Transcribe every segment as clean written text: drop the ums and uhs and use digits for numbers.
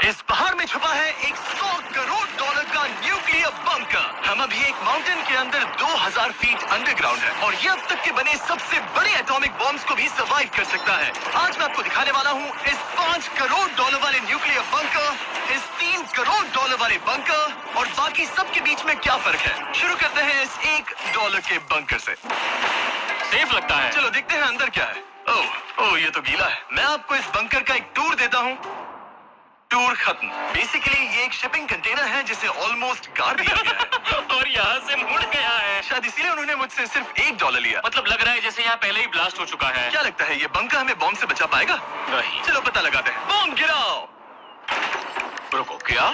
इस पहाड़ में छुपा है एक $100 करोड़ का न्यूक्लियर बंकर। हम अभी एक माउंटेन के अंदर 2000 फीट अंडरग्राउंड है और ये अब तक के बने सबसे बड़े एटॉमिक बॉम्ब्स को भी सर्वाइव कर सकता है। आज मैं आपको दिखाने वाला हूँ इस $5 करोड़ वाले न्यूक्लियर बंकर, इस $3 करोड़ वाले बंकर और बाकी सब के बीच में क्या फर्क है। शुरू करते हैं इस $1 के बंकर से। सेफ लगता है। चलो देखते हैं अंदर क्या है। ओह ये तो गीला है। मैं आपको इस बंकर का एक टूर देता हूँ। टूर खत्म। बेसिकली ये एक शिपिंग कंटेनर है जिसे ऑलमोस्ट गाड़ दिया गया है और यहाँ से मुड़ गया है। शायद इसीलिए उन्होंने मुझसे सिर्फ $1 लिया। मतलब लग रहा है जैसे यहाँ पहले ही ब्लास्ट हो चुका है। क्या लगता है ये बंकर हमें बॉम्ब से बचा पाएगा? नहीं। चलो पता लगाते हैं। बॉम्ब गिराओ। रुको, क्या?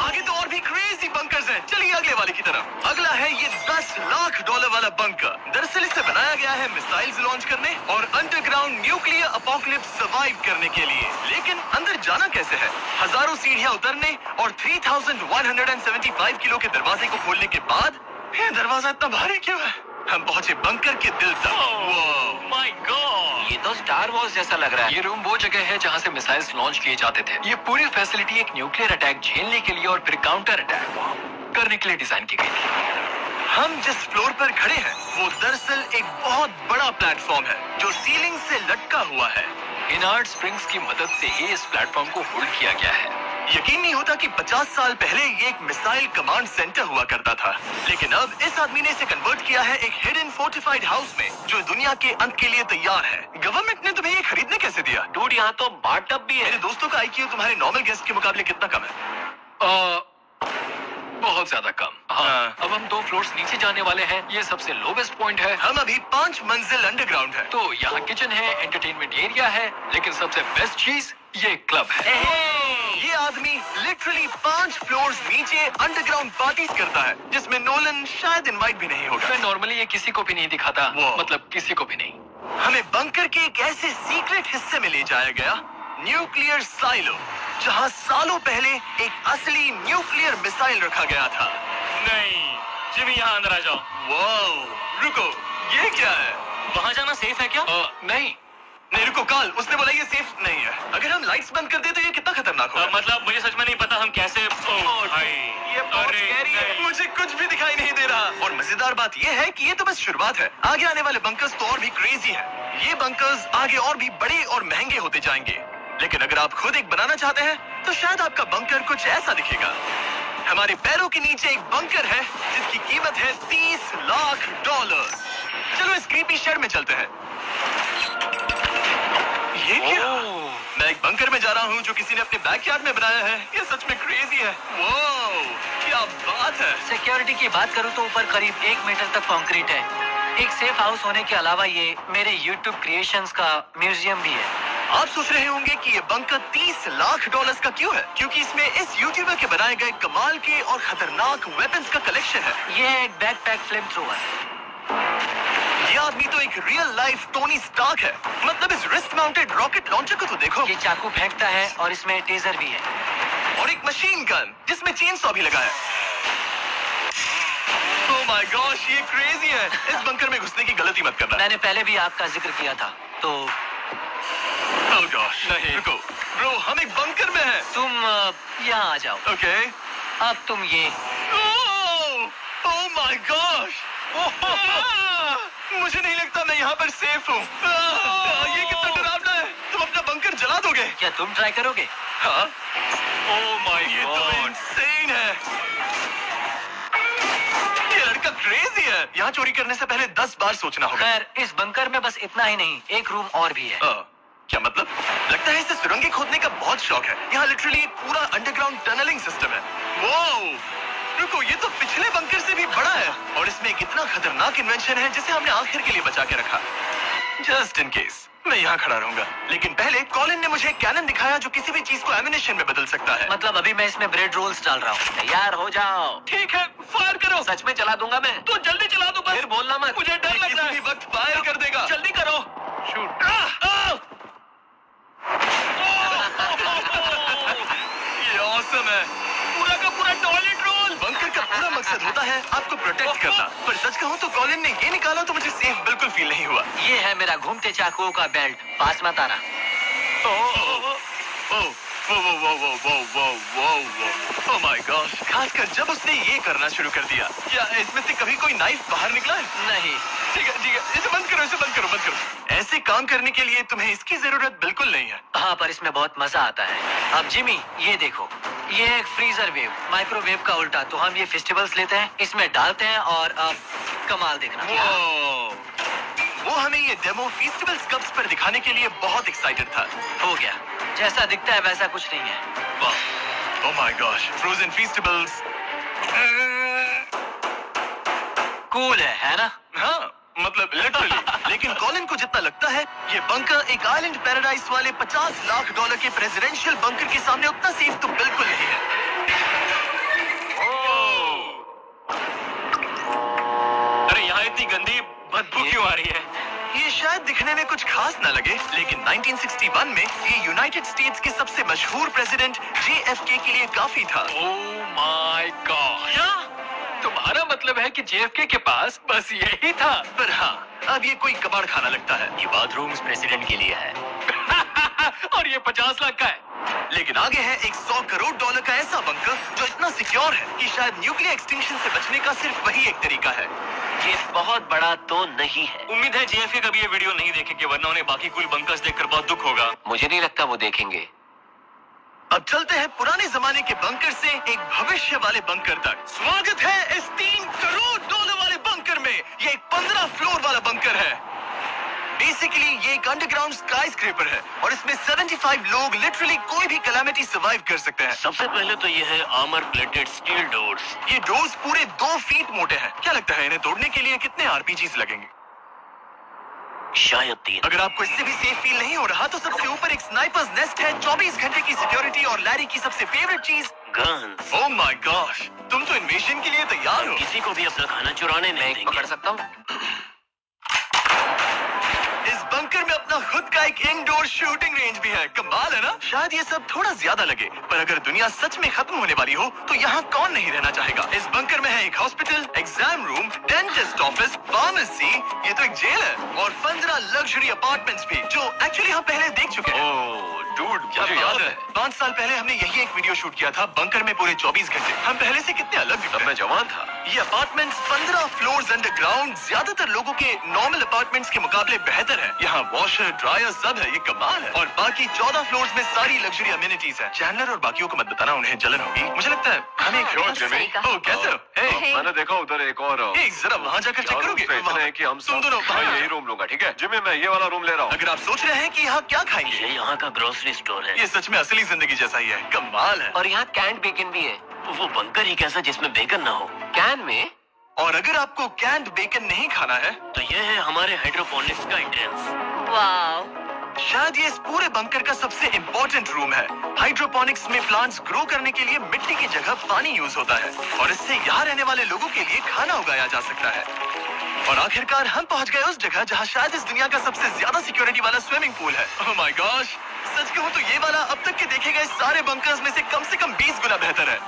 आगे तो और भी क्रेजी बंकर्स हैं। चलिए अगले वाले की तरफ। अगला है ये $10 लाख वाला बंकर। दरअसल इसे बनाया गया है मिसाइल्स लॉन्च करने और अंडरग्राउंड न्यूक्लियर अपोकलिप्स सर्वाइव करने के लिए। लेकिन अंदर जाना कैसे है? हजारों सीढ़ियां उतरने और 3175 किलो के दरवाजे को खोलने के बाद ये दरवाजा इतना भारी क्यों है? हम पहुंचे बंकर के दिल तक। माय गॉड, ये तो स्टार वॉर्स जैसा लग रहा है। ये रूम वो जगह है जहाँ से मिसाइल्स लॉन्च किए जाते थे। ये पूरी फैसिलिटी एक न्यूक्लियर अटैक झेलने के लिए और फिर काउंटर अटैक करने के लिए डिजाइन की गई थी। हम जिस फ्लोर पर खड़े हैं वो दरअसल एक बहुत बड़ा प्लेटफॉर्म है जो सीलिंग से लटका हुआ है। इनार्ड स्प्रिंग्स की मदद से ही इस प्लेटफॉर्म को होल्ड किया गया है। यकीन नहीं होता कि 50 साल पहले ये एक मिसाइल कमांड सेंटर हुआ करता था, लेकिन अब इस आदमी ने इसे कन्वर्ट किया है एक हिडन फोर्टिफाइड हाउस में जो दुनिया के अंत के लिए तैयार है। गवर्नमेंट ने तुम्हें ये खरीदने कैसे दिया? डूड, यहाँ तो बाथटब भी है। मेरे दोस्तों का IQ तुम्हारे नॉर्मल गेस्ट के मुकाबले कितना कम है? बहुत ज्यादा कम। हाँ, अब हम 2 फ्लोर्स नीचे जाने वाले हैं। ये सबसे लोवेस्ट पॉइंट है। हम अभी 5 मंजिल अंडरग्राउंड है। तो यहाँ किचन है, एंटरटेनमेंट एरिया है, लेकिन सबसे बेस्ट चीज ये क्लब है। ये आदमी लिटरली 5 फ्लोर्स नीचे अंडरग्राउंड पार्टीज करता है जिसमें नोलन शायद इनवाइट भी नहीं होगा। मैं नॉर्मली ये किसी को भी नहीं दिखाता। वो। मतलब किसी को भी नहीं। हमें बंकर के एक ऐसे सीक्रेट हिस्से में ले जाया गया, न्यूक्लियर साइलो, जहां सालों पहले एक असली न्यूक्लियर मिसाइल रखा गया था। नहीं, जिमी यहाँ अंदर आ जाओ। वाओ, रुको, ये क्या है? वहाँ जाना सेफ है क्या? नहीं। नहीं रुको काल, उसने बोला ये सेफ नहीं है। अगर हम लाइट्स बंद कर दे तो ये कितना खतरनाक होगा? मतलब मुझे सच में नहीं पता हम कैसे। ये बहुत scary है। मुझे कुछ भी दिखाई नहीं दे रहा। और मजेदार बात ये है कि ये तो बस शुरुआत है। आगे आने वाले बंकर्स तो और भी क्रेजी हैं। ये बंकर्स आगे और भी बड़े और महंगे होते जाएंगे। लेकिन अगर आप खुद एक बनाना चाहते हैं तो शायद आपका बंकर कुछ ऐसा दिखेगा। हमारे पैरों के नीचे एक बंकर है जिसकी कीमत है $30 लाख। चलो इस क्रीपी शेड में चलते हैं। ये क्या? मैं एक बंकर में जा रहा हूँ जो किसी ने अपने बैकयार्ड में बनाया है। ये सच में क्रेजी है। वाओ, क्या बात है। सिक्योरिटी की बात करूँ तो ऊपर करीब 1 मीटर तक कंक्रीट है। एक सेफ हाउस होने के अलावा ये मेरे YouTube क्रिएशंस का म्यूजियम भी है। आप सोच रहे होंगे कि ये बंकर $30 लाख का क्यों है? क्योंकि इसमें इस यूट्यूबर के बनाए गए कमाल के और खतरनाक वेपन्स का कलेक्शन है। ये है एक बैकपैक फ्लेम थ्रोवर। ये आदमी तो एक रियल लाइफ टोनी स्टार्क है। मतलब इस रिस्ट माउंटेड रॉकेट लॉन्चर को तो देखो। ये चाकू फेंकता है और इसमें टेजर भी है। और एक मशीन गन जिसमें चेनसॉ भी लगा है। ओह माय गॉश, ये क्रेजी है। इस बंकर में घुसने की गलती मत करना। मैंने पहले भी आग का जिक्र किया था तो। ओह गॉश, नहीं रुको ब्रो, हम एक बंकर में हैं। तुम यहाँ आ जाओ। ओके। अब तुम ये। ओह माय गॉश, मुझे नहीं लगता मैं यहाँ पर सेफ हूँ। ये कितना डरावना है। तुम अपना बंकर जला दोगे? क्या तुम ट्राई करोगे? हाँ। ओह माय ये तो गॉड, इंसेन है। ये लड़का क्रेजी है। यहाँ चोरी करने से पहले 10 बार सोचना होगा। खैर, इस बंकर में बस इतना ही नहीं, एक रूम और भी है। क्या मतलब? लगता है इसे सुरंगें खोदने का बहुत शौक है। यहाँ लिटरली एक पूरा अंडरग्राउंड टनलिंग सिस्टम है। वाओ, रुको, ये तो पिछले बंकर से भी बड़ा है और इसमें एक इतना खतरनाक इन्वेंशन है जिसे हमने आखिर के लिए बचा के रखा। जस्ट इन केस मैं यहाँ खड़ा रहूंगा। लेकिन पहले कॉलिन ने मुझे एक कैनन दिखाया जो किसी भी चीज को एमिनेशन में बदल सकता है। मतलब अभी मैं इसमें ब्रेड रोल्स डाल रहा हूँ। तैयार हो जाओ। ठीक है, फायर करो। सच में चला दूंगा मैं। तो जल्दी चला दो बस। फिर बोलना मत। मुझे डर लग रहा है। वक्त फायर कर देगा। जल्दी करो। शूट। ये ऑसम है। पूरा का पूरा टॉयलेट रोल। बंकर का पूरा मकसद होता होता है आपको प्रोटेक्ट करना, पर सच कहूँ तो कॉलिन ने ये निकाला तो मुझे सेफ बिल्कुल फील नहीं हुआ। ये है मेरा घूमते चाकुओं का बेल्ट, पास मत आना। ओह माय गॉश, खासकर जब उसने ये करना शुरू कर दिया। क्या इसमें से कभी कोई नाइफ बाहर निकला है? नहीं। ठीक है, इसे बंद करो, इसे बंद करो। ऐसे काम करने के लिए तुम्हें इसकी जरूरत बिल्कुल नहीं है। हाँ, पर इसमें बहुत मजा आता है। अब जिमी, ये देखो, ये एक फ्रीजर वेव, माइक्रोवेव का उल्टा। तो हम ये फेस्टिवल्स लेते हैं, इसमें डालते हैं और अब कमाल देखना। वो हमें ये डेमो फेस्टिवल्स कप्स पर दिखाने के लिए बहुत एक्साइटेड था। हो गया, जैसा दिखता है वैसा कुछ नहीं है। Oh my gosh, frozen festivals. Cool है ना? हाँ, मतलब लिटरली। लेकिन कॉलिन को जितना लगता है ये बंकर एक आइलैंड पैराडाइज वाले $50 लाख के प्रेसिडेंशियल बंकर के सामने उतना सेफ तो बिल्कुल नहीं है। अरे यहाँ इतनी गंदी बदबू क्यों आ रही है? ये शायद दिखने में कुछ खास ना लगे, लेकिन 1961 में ये यूनाइटेड स्टेट्स के सबसे मशहूर प्रेसिडेंट JFK के लिए काफी था। ओह माय गॉड, तुम्हारा मतलब है कि JFK के पास बस यही था? पर हाँ, अब ये कोई कबाड़ खाना लगता है। ये बाथरूम्स प्रेसिडेंट के लिए है। और ये 50 लाख का है। लेकिन आगे है एक $100 करोड़ का ऐसा बंकर जो इतना सिक्योर है कि शायद न्यूक्लियर एक्सटिंक्शन से बचने का सिर्फ वही एक तरीका है। ये बहुत बड़ा तो नहीं है। उम्मीद है JFK कभी ये वीडियो नहीं देखेंगे, वरना उन्हें बाकी कुल बंकर्स देखकर बहुत दुख होगा। मुझे नहीं लगता वो देखेंगे। अब चलते हैं पुराने जमाने के बंकर से एक भविष्य वाले बंकर तक। स्वागत है इस $3 करोड़ वाले बंकर में। ये एक 15 फ्लोर वाला बंकर है। बेसिकली ये एक अंडरग्राउंड स्काईस्क्रेपर है और इसमें 75 लोग लिटरली कोई भी कैलामिटी सर्वाइव कर सकते हैं। सबसे पहले तो ये है आर्मर प्लेटेड स्टील डोर्स। ये डोर्स पूरे 2 फीट मोटे हैं। क्या लगता है इन्हें तोड़ने के लिए कितने RPGs लगेंगे? शायद 3। अगर आपको इससे भी सेफ फील नहीं हो रहा तो सबसे ऊपर एक स्नाइपर्स नेस्ट है, 24 घंटे की सिक्योरिटी और लैरी की सबसे फेवरेट चीज गन्स। ओह माय गॉश, तुम तो इन्वेजन के लिए तैयार हो। किसी को भी अपना खाना चुराने नहीं देंगे। पकड़ सकता हूँ। इस बंकर में अपना खुद का एक इंडोर शूटिंग रेंज भी है। कमाल है ना? शायद ये सब थोड़ा ज्यादा लगे, पर अगर दुनिया सच में खत्म होने वाली हो तो यहाँ कौन नहीं रहना चाहेगा। इस बंकर में है एक hospital, exam room, dentist office, pharmacy, ये तो एक जेल है, और 15 लग्जरी अपार्टमेंट्स भी, जो एक्चुअली हम पहले देख चुके हैं। डूड, मुझे याद है 5 साल पहले हमने यही एक वीडियो शूट किया था, बंकर में पूरे 24 घंटे। हम पहले से कितने अलग दिख रहे हैं। तब मैं जवान था। ये अपार्टमेंट्स 15 फ्लोर्स अंडरग्राउंड ज्यादातर लोगों के नॉर्मल अपार्टमेंट्स के मुकाबले बेहतर है। यहाँ वॉशर, ड्रायर सब है, ये कमाल है। और बाकी 14 फ्लोर्स में सारी लग्जरी अमेनिटीज है। चैंडलर और बाकियों को मत बताना, उन्हें जलन होगी। मुझे लगता है हमें एक ओह, कैसे हो? हे, मैंने देखा उधर एक और जरा वहाँ जाकर चेक करोगे? है कि हम तुम दोनों मैं यही रूम लूंगा, ठीक है? जिम्मी, मैं ये वाला रूम ले रहा हूँ। अगर आप सोच रहे हैं कि यहाँ क्या खाएंगे, ये यहाँ का ग्रोसरी स्टोर है। ये सच में असली जिंदगी जैसा ही है। कमाल है। और यहाँ कैंड बेकन भी है। वो बंकर ही कैसा जिसमें बेकन ना हो। कैन में। और अगर आपको कैंड बेकन नहीं खाना है तो ये है हमारे हाइड्रोपोनिक्स का एंट्रेंस। वाह। शायद ये इस पूरे बंकर का सबसे इम्पोर्टेंट रूम है। हाइड्रोपोनिक्स में प्लांट्स ग्रो करने के लिए मिट्टी की जगह पानी यूज होता है और इससे यहाँ रहने वाले लोगों के लिए खाना उगाया जा सकता है। और आखिरकार हम पहुँच गए उस जगह जहाँ शायद इस दुनिया का सबसे ज्यादा सिक्योरिटी वाला स्विमिंग पूल है। ओह माय गॉश, सच कहूँ तो ये वाला अब तक के देखे गए सारे बंकर्स में से कम 20 गुना बेहतर है।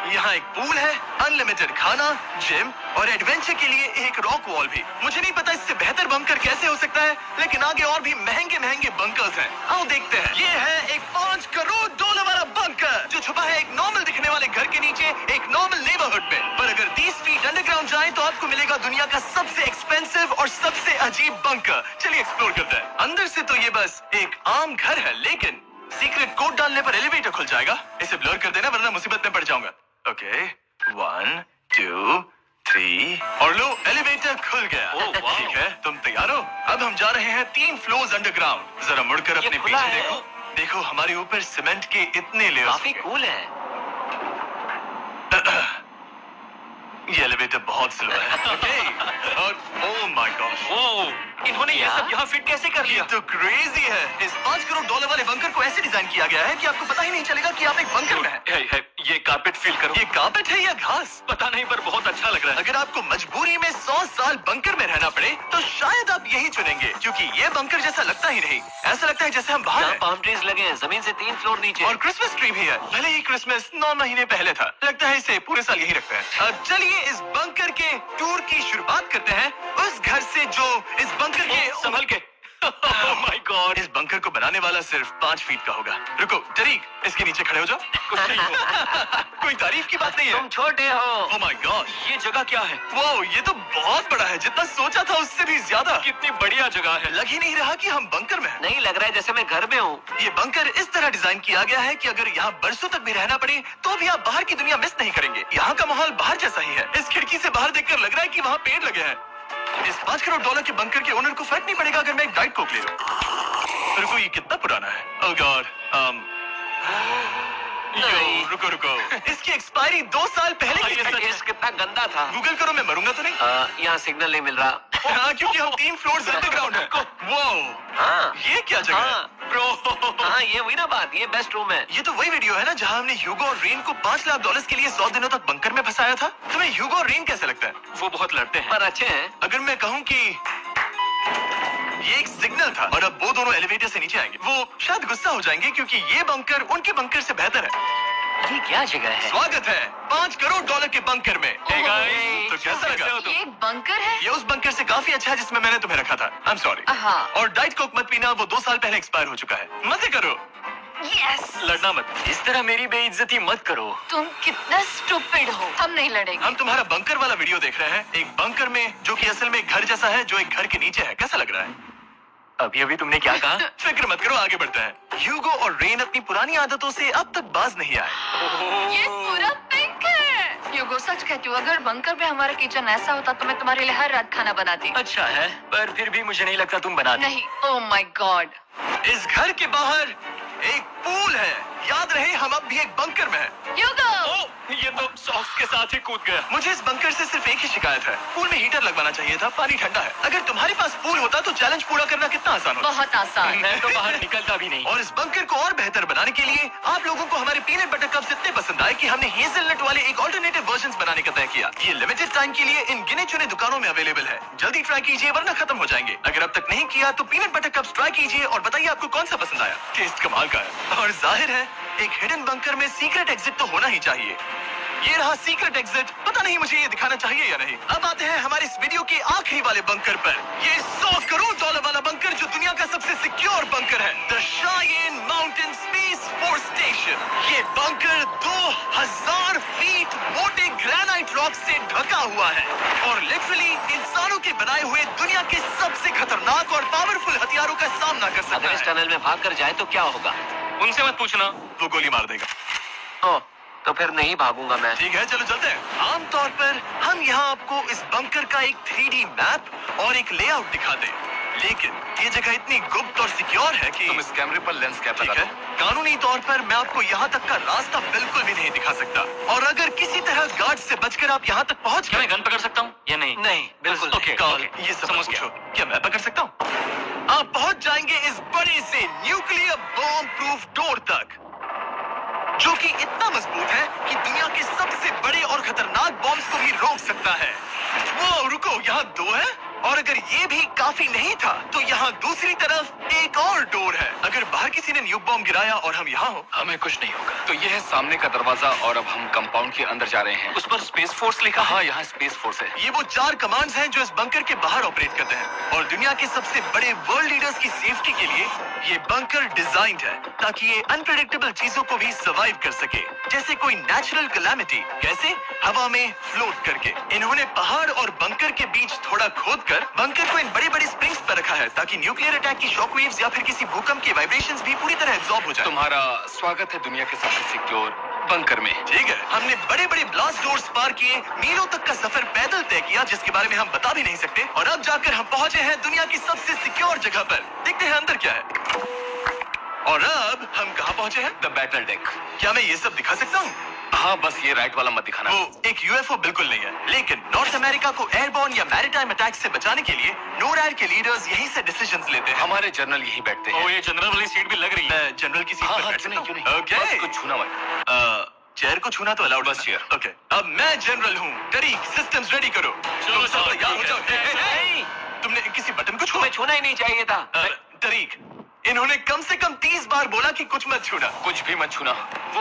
यहाँ एक पूल है, अनलिमिटेड खाना, जिम और एडवेंचर के लिए एक रॉक वॉल भी। मुझे नहीं पता इससे बेहतर बंकर कैसे हो सकता है, लेकिन आगे और भी महंगे बंकर्स हैं। आओ देखते हैं। ये है एक $5 करोड़ वाला बंकर जो छुपा है एक नॉर्मल दिखने वाले घर के नीचे एक नॉर्मल नेबरहुड में। पर अगर 30 फीट अंडरग्राउंड जाए तो आपको मिलेगा दुनिया का सबसे एक्सपेंसिव और सबसे अजीब बंकर। चलिए एक्सप्लोर करते हैं। अंदर से तो ये बस एक आम घर है, लेकिन सीक्रेट कोड डालने पर एलिवेटर खुल जाएगा। इसे ब्लर कर देना वरना मुसीबत में पड़ जाऊंगा। ओके, 1 2 3 और लो, एलिवेटर खुल गया। ठीक है, तुम तैयार हो? अब हम जा रहे हैं 3 फ्लोर्स अंडरग्राउंड। जरा मुड़कर अपने पीछे देखो। देखो हमारे ऊपर सीमेंट के इतने लेयर्स। काफी कूल है। ये एलिवेटर बहुत स्लो है। ओके, और ओह माय गॉश, इन्होंने ये क्या? सब यहाँ फिट कैसे कर ये लिया? तो क्रेजी है। इस $5 करोड़ वाले बंकर को ऐसे डिजाइन किया गया है कि आपको पता ही नहीं चलेगा कि आप एक बंकर में हैं। है, ये कारपेट फील करो। ये कारपेट है या घास? पता नहीं पर बहुत अच्छा लग रहा है। अगर आपको मजबूरी में 100 साल बंकर में रहना पड़े तो शायद आप यही चुनेंगे, क्योंकि ये बंकर जैसा लगता ही नहीं। ऐसा लगता है जैसे हम बाहर यहाँ हैं। पाम ट्रीज लगे हैं, जमीन से 3 फ्लोर नीचे। और क्रिसमस ट्री भी है। भले ही क्रिसमस 9 महीने पहले था, लगता है इसे पूरे साल यही रखते हैं। अब चलिए इस बंकर के टूर की शुरुआत करते हैं उस घर से जो इस बंकर के संभल के। Oh my God. इस बंकर को बनाने वाला सिर्फ 5 फीट का होगा। रुको टरीक, इसके नीचे खड़े हो जाओ। कुछ नहीं हो। कोई तारीफ की बात नहीं है। तुम छोटे हो। ओह माय गॉड, ये जगह क्या है? वो ये तो बहुत बड़ा है, जितना सोचा था उससे भी ज्यादा। कितनी बढ़िया जगह है। लग ही नहीं रहा कि हम बंकर में हैं। नहीं लग रहा है जैसे मैं घर में हूँ। ये बंकर इस तरह डिजाइन किया गया है कि अगर यहाँ बरसों तक भी रहना पड़े तो भी आप बाहर की दुनिया मिस नहीं करेंगे। यहाँ का माहौल बाहर जैसा ही है। इस खिड़की से बाहर देखकर लग रहा है कि वहाँ पेड़ लगे हैं। इस $5 करोड़ के बंकर के ओनर को फर्क नहीं पड़ेगा अगर मैं एक डाइट कोक ले लूं। रुको, ये कितना पुराना है। ओह गॉड, नहीं। रुको रुको, इसकी एक्सपायरी 2 साल पहले की ये थी। सच है। टेस्ट कितना गंदा था। गूगल करो, मैं मरूंगा तो नहीं। यहाँ सिग्नल नहीं मिल रहा। हाँ, क्योंकि हम 3 फ्लोर अंडरग्राउंड है। वो हाँ ये क्या जगह है? हाँ ब्रो। हाँ, ये हुई ना बात। ये बेस्ट रूम है। ये तो वही वीडियो है ना जहाँ हमने ह्यूगो और रेन को $5 लाख के लिए 100 दिनों तक बंकर में फंसाया था। तुम्हें ह्यूगो और रेन कैसे लगता है? वो बहुत लड़ते हैं। पर अच्छे हैं। अगर मैं कहूँ कि ये एक सिग्नल था और अब वो दोनों एलिवेटर से नीचे आएंगे, वो शायद गुस्सा हो जाएंगे क्योंकि ये बंकर उनके बंकर से बेहतर है। ये क्या जगह है? स्वागत है $5 करोड़ के बंकर में। Hey guys, तो कैसा लगा? हो तुम? ये एक बंकर है? ये उस बंकर से काफी अच्छा है जिसमें मैंने तुम्हें रखा था। I am sorry. हाँ। और डाइट कोक मत पीना, वो 2 साल पहले एक्सपायर हो चुका है। मजे करो। यस। लड़ना मत। इस तरह मेरी बेइज्जती मत करो। तुम कितना स्टूपिड हो। हम नहीं लड़ेंगे। हम तुम्हारा बंकर वाला वीडियो देख रहे हैं, एक बंकर में जो कि असल में एक घर जैसा है जो एक घर के नीचे है। कैसा लग रहा है? अभी अभी तुमने क्या कहा? फिक्र मत करो, आगे बढ़ते हैं। ह्यूगो और रेन अपनी पुरानी आदतों से अब तक बाज नहीं आए। ये पूरा पिंक है। ह्यूगो, सच कहती हूँ, अगर बंकर में हमारा किचन ऐसा होता तो मैं तुम्हारे लिए हर रात खाना बनाती। अच्छा है, पर फिर भी मुझे नहीं लगता तुम बना नहीं। Oh my God. इस घर के बाहर एक पूल है। याद रहे हम अब भी एक बंकर में हैं। ह्यूगो। ये तो सॉक्स के साथ ही कूद गया। मुझे इस बंकर से सिर्फ एक ही शिकायत है, पूल में हीटर लगवाना चाहिए था, पानी ठंडा है। अगर तुम्हारे पास पूल होता तो चैलेंज पूरा करना कितना आसान होता। बहुत आसान। मैं तो बाहर निकलता भी नहीं। और इस बंकर को और बेहतर बनाने के लिए आप लोगों को हमारे पीनट बटर कप्स इतने पसंद आए कि हमने हेज़लनट वाले एक ऑल्टरनेटिव वर्जन बनाने का तय किया। ये लिमिटेड टाइम के लिए इन गिने चुने दुकानों में अवेलेबल है। जल्दी ट्राई कीजिए वरना खत्म हो जाएंगे। अगर अब तक नहीं किया तो पीनट बटर कप्स ट्राई कीजिए और बताइए आपको कौन सा पसंद आया। टेस्ट कमाल का है और जाहिर है एक हिडन बंकर में सीक्रेट एग्जिट तो होना ही चाहिए। ये रहा सीक्रेट एग्जिट। पता नहीं मुझे ये दिखाना चाहिए या नहीं। अब आते हैं हमारे इस वीडियो के आखिरी वाले बंकर पर। ये $100 करोड़ वाला बंकर जो दुनिया का सबसे सिक्योर बंकर है, the Cheyenne Mountain Space Force Station. ये बंकर 2000 फीट मोटे ग्रेनाइट रॉक से ढका हुआ है और लिटरली इंसानों के बनाए हुए दुनिया के सबसे खतरनाक और पावरफुल हथियारों का सामना कर सकता अगर इस है। टनल में भाग कर जाए तो क्या होगा? उनसे मत पूछना। वो गोली मार देगा। ओह, तो फिर नहीं भागूंगा मैं। ठीक है, चलो चलते हैं। आमतौर पर हम यहाँ आपको इस बंकर का एक 3D मैप और एक लेआउट दिखाते हैं, लेकिन ये जगह इतनी गुप्त और सिक्योर है कि तुम इस कैमरे पर लेंस कैप ठीक है, कानूनी तौर पर मैं आपको यहाँ तक का रास्ता बिल्कुल भी नहीं दिखा सकता। और अगर किसी तरह गार्ड से बचकर आप यहाँ तक पहुँच क्या गए, मैं गन पकड़ सकता हूँ या नहीं? नहीं, बिल्कुल ओके, नहीं। कॉल ओके, ये सब समझ पूछो, गया। क्या मैं पकड़ सकता हूँ? आप पहुँच जाएंगे इस बड़े से न्यूक्लियर बॉम्ब प्रूफ डोर तक, जो कि इतना मजबूत है कि दुनिया के सबसे बड़े और खतरनाक बॉम्ब्स को भी रोक सकता है। वो रुको, यहाँ 2 है और अगर ये भी काफी नहीं था तो यहाँ दूसरी तरफ एक और डोर है। अगर बाहर किसी ने न्यूक बॉम्ब गिराया और हम यहाँ हो, हमें कुछ नहीं होगा। तो ये है सामने का दरवाजा और अब हम कंपाउंड के अंदर जा रहे हैं। उस पर स्पेस फोर्स लिखा है। हाँ, यहाँ स्पेस फोर्स है। ये वो 4 कमांड्स हैं जो इस बंकर के बाहर ऑपरेट करते हैं और दुनिया के सबसे बड़े वर्ल्ड लीडर्स की सेफ्टी के लिए ये बंकर डिजाइंड है ताकि ये अनप्रेडिक्टेबल चीजों को भी सर्वाइव कर सके, जैसे कोई नेचुरल कैलामिटी। कैसे? हवा में फ्लोट करके। इन्होंने पहाड़ और बंकर के बीच थोड़ा खोदकर बंकर को इन बड़ी बड़ी स्प्रिंग्स पर रखा है ताकि न्यूक्लियर अटैक की शॉक वेव्स या फिर किसी भूकंप के वाइब्रेशंस भी पूरी तरह एब्जॉर्ब हो जाए। तुम्हारा स्वागत है दुनिया के सबसे सिक्योर बंकर में। ठीक है, हमने बड़े बड़े ब्लास्ट डोर्स पार किए, मीलों तक का सफर पैदल तय किया जिसके बारे में हम बता भी नहीं सकते, और अब जाकर हम पहुंचे हैं दुनिया की सबसे सिक्योर जगह पर। देखते हैं अंदर क्या है। और अब हम कहाँ पहुंचे हैं? The battle deck. क्या मैं ये सब दिखा सकता हूँ? हाँ, बस ये राइट वाला मत दिखाना। वो एक यूएफओ बिल्कुल नहीं है, लेकिन नॉर्थ अमेरिका को एयरबॉर्न या मैरीटाइम अटैक से बचाने के लिए नोरैड के लीडर्स यहीं से डिसीजंस लेते हैं। हमारे जनरल यहीं बैठते हैं। ये जनरल वाली सीट भी लग रही है। मैं जनरल की सीट हाँ, पर हाँ, बैठ क्यों सकता नहीं, हूँ? क्यों नहीं। ओके। बस कुछ छूना मत। चेयर को छूना तो अलाउड बस चेयर। ओके। अब मैं जनरल हूँ। तरीक, सिस्टम्स रेडी करो। तुम सब तैयार हो जाओ। नहीं, तुमने किसी बटन को छुआ? तुम्हें छूना ही नहीं चाहिए था। तरीक, इन्होंने कम से कम 30 बार बोला कि कुछ मत छूना। कुछ भी मत छूना। वो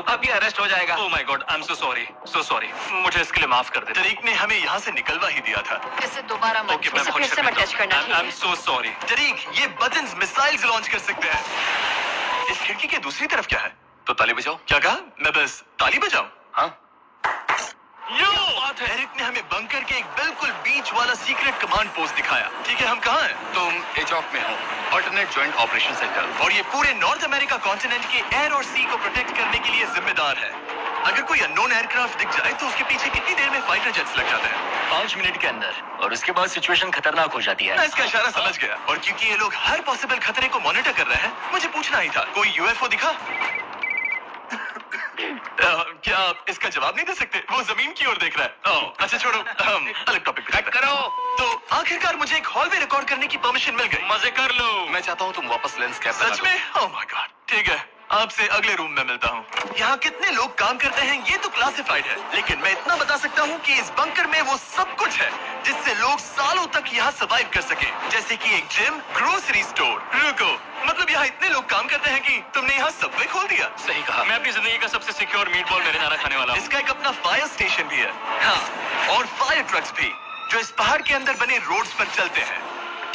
अब ये अरेस्ट हो जाएगा। Oh my God, I am so sorry. मुझे इसके लिए माफ कर दे। तरीक ने हमें यहाँ से निकलवा ही दिया था। इसे दोबारा मत ओके, छू। इसे फिर से मत टच करना, ठीक आई एम है? So sorry. तरीक, ये बटन्स मिसाइल्स लॉन्च कर सकते हैं। इस खिड़की के दूसरी तरफ क्या है? तो ताली बजाओ। क्या कहा? मैं बस ताली बजाऊं? हाँ, बात है। एरिक ने हमें बंकर के एक बिल्कुल बीच वाला सीक्रेट कमांड पोस्ट दिखाया। ठीक है, हम कहाँ हैं? तुम एजॉक में हो, ऑल्टरनेट जॉइंट ऑपरेशन सेंटर। और ये पूरे नॉर्थ अमेरिका कॉन्टिनेंट के एयर और सी को प्रोटेक्ट करने के लिए जिम्मेदार है। अगर कोई अननोन एयरक्राफ्ट दिख जाए तो उसके पीछे कितनी देर में फाइटर जेट्स लग जाते हैं? 5 मिनट के अंदर, और उसके बाद सिचुएशन खतरनाक हो जाती है। मैं इसका इशारा समझ गया, और क्योंकि ये लोग हर पॉसिबल खतरे को मॉनिटर कर रहे हैं, मुझे पूछना ही था, कोई यूएफओ दिखा? क्या आप इसका जवाब नहीं दे सकते? वो जमीन की ओर देख रहा है। अच्छा छोड़ो, हम अलग टॉपिक पे चलते हैं। तो आखिरकार मुझे एक हॉल में रिकॉर्ड करने की परमिशन मिल गई। मजे कर लो। मैं चाहता हूँ तुम वापस लेंस कैप सच में? Oh my God. ठीक है, आपसे अगले रूम में मिलता हूँ। यहाँ कितने लोग काम करते हैं ये तो क्लासिफाइड है, लेकिन मैं इतना बता सकता हूँ कि इस बंकर में वो सब कुछ है जिससे लोग सालों तक यहाँ सर्वाइव कर सके, जैसे कि एक जिम, ग्रोसरी स्टोर। रुको, मतलब यहाँ इतने लोग काम करते हैं कि तुमने यहाँ सबवे खोल दिया? सही कहा। मैं अपनी जिंदगी का सबसे सिक्योर मीट बॉल मेरे खाने वाला हूँ। इसका एक अपना फायर स्टेशन भी है। हाँ, और फायर ट्रक्स भी, जो इस पहाड़ के अंदर बने रोड्स पर चलते हैं।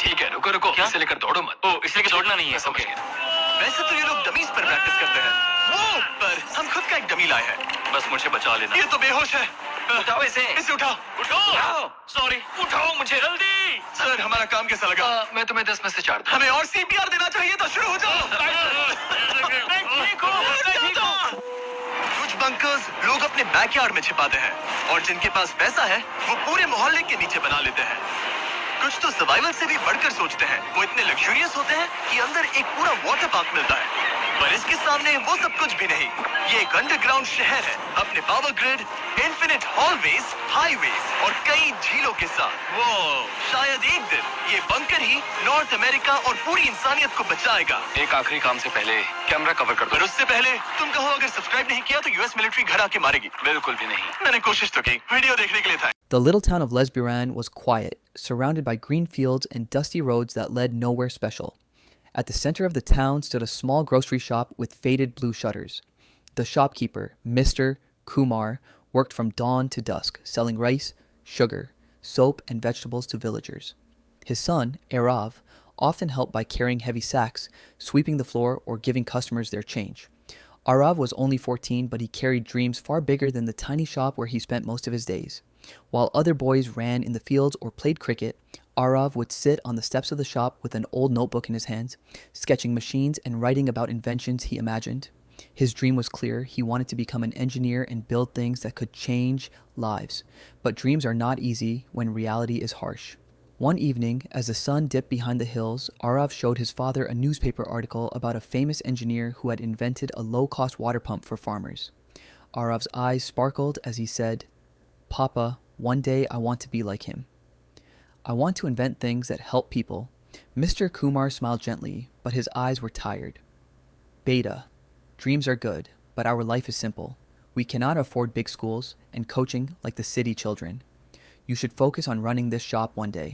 ठीक है, रुको। इसे लेकर दौड़ो मत। ओ, इसलिए कि दौड़ना नहीं है। समझ ओके। गया। वैसे तो ये लोग डमीज पर प्रैक्टिस करते हैं, वो पर हम खुद का एक डमी लाए हैं। बस मुझे बचा लेना। ये तो बेहोश है। उठाओ इसे। उठाओ। सॉरी, उठाओ मुझे जल्दी। सर, हमारा काम कैसा लगा? मैं तुम्हें 10 में से 4 दूं। हमें और सीपीआर देना चाहिए था। शुरू हो जाओ। कुछ बंकर्स लोग अपने बैकयार्ड में छिपाते हैं, और जिनके पास पैसा है वो पूरे मोहल्ले के नीचे बना लेते हैं। कुछ तो सर्वाइवल से भी बढ़कर सोचते हैं। वो इतने लग्जूरियस होते हैं कि अंदर एक पूरा वाटर पार्क मिलता है, पर इसके सामने वो सब कुछ भी नहीं। ये एक अंडरग्राउंड शहर है, अपने power grid, infinite hallways, highways और कई झीलों के साथ। वो शायद एक दिन ये बंकर ही नॉर्थ अमेरिका और पूरी इंसानियत को बचाएगा। एक आखिरी काम से पहले कैमरा कवर कर पर दो। उससे पहले तुम कहो, अगर सब्सक्राइब नहीं किया तो यूएस मिलिट्री घर आके मारेगी। बिल्कुल भी नहीं। मैंने कोशिश तो की। वीडियो देखने के लिए था। The little town of Lesbiran was quiet, surrounded by green fields and dusty roads that led nowhere special. At the center of the town stood a small grocery shop with faded blue shutters. The shopkeeper, Mr. Kumar, worked from dawn to dusk, selling rice, sugar, soap, and vegetables to villagers. His son, Arav, often helped by carrying heavy sacks, sweeping the floor, or giving customers their change. Arav was only 14, but he carried dreams far bigger than the tiny shop where he spent most of his days. While other boys ran in the fields or played cricket, Arav would sit on the steps of the shop with an old notebook in his hands, sketching machines and writing about inventions he imagined. His dream was clear. He wanted to become an engineer and build things that could change lives. But dreams are not easy when reality is harsh. One evening, as the sun dipped behind the hills, Arav showed his father a newspaper article about a famous engineer who had invented a low-cost water pump for farmers. Arav's eyes sparkled as he said, "Papa, one day I want to be like him. I want to invent things that help people." Mr. Kumar smiled gently, but his eyes were tired. "Beta, dreams are good, but our life is simple. We cannot afford big schools and coaching like the city children. You should focus on running this shop one day."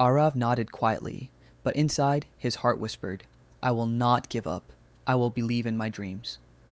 Arav nodded quietly, but inside his heart whispered, "I will not give up. I will believe in my dreams."